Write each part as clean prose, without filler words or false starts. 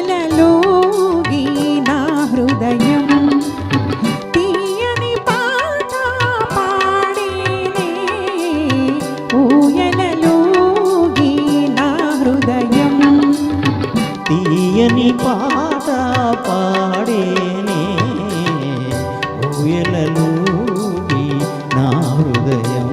ఊయలలోగి నా హృదయం తీయని పాట పాడేనే. ఊయలలోగి నా హృదయం తీయని పాట పాడేనే. ఊయలలోగి నా హృదయం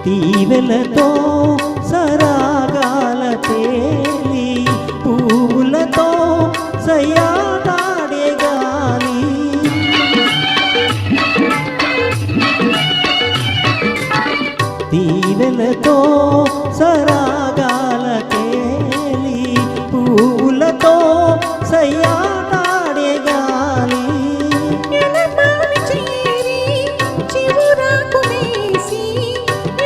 తీవెలతో సరాగాల తేలి పువ్వులతో సయ్యాడే గాలి. తీవెలతో సరాగాల తేలి పువ్వులతో సయ్యాడే గాలి. ఎలమావి చేరి చివురాకు వేసి,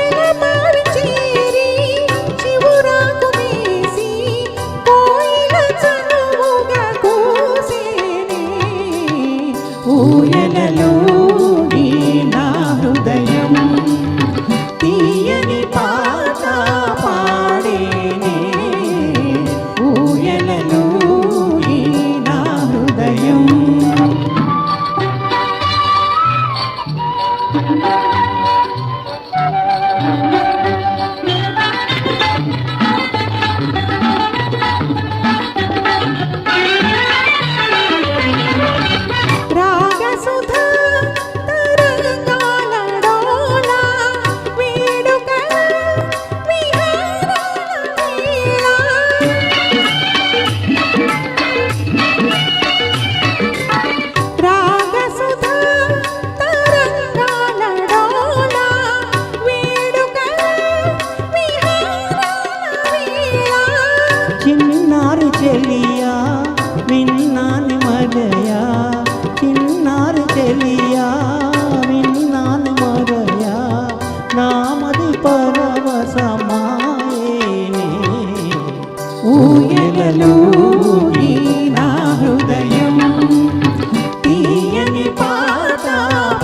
ఎలమావి చేరి చివురాకు వేసి, కోయిల చనువుగా కూసేనే. ఊయలలోగి నా హృదయం తీయని పాట పాడేనే. ఊయలలోగి నా హృదయం రాగసుధా తరంగాల డోల వేడుకల విహారాల వేళ. రాగసుధా తరంగాల డోల వేడుకల విహారాల వేళ. చిన్నారి చెలియా విన్నాని మరయా. చిన్నారి చెలియా విన్నాని మరయా. నామది పరవశమాయేనే. ఊయలలోగి నా హృదయం తీయని పాట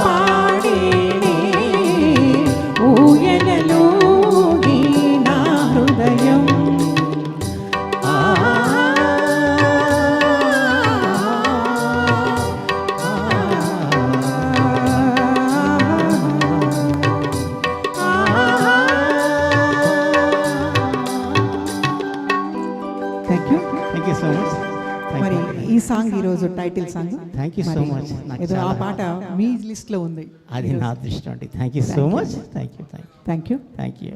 పాడేనే. ఊయలలోగి నా హృదయం ఆ thank you. Thank you so much. మరి ఈ సాంగ్ ఈరోజు title song. Thank you so much. ఏదో ఆ పాట మీ లిస్ట్లో ఉంది. అది నా దృష్టి అండి. Thank you so much. Thank you. Thank you. Thank you.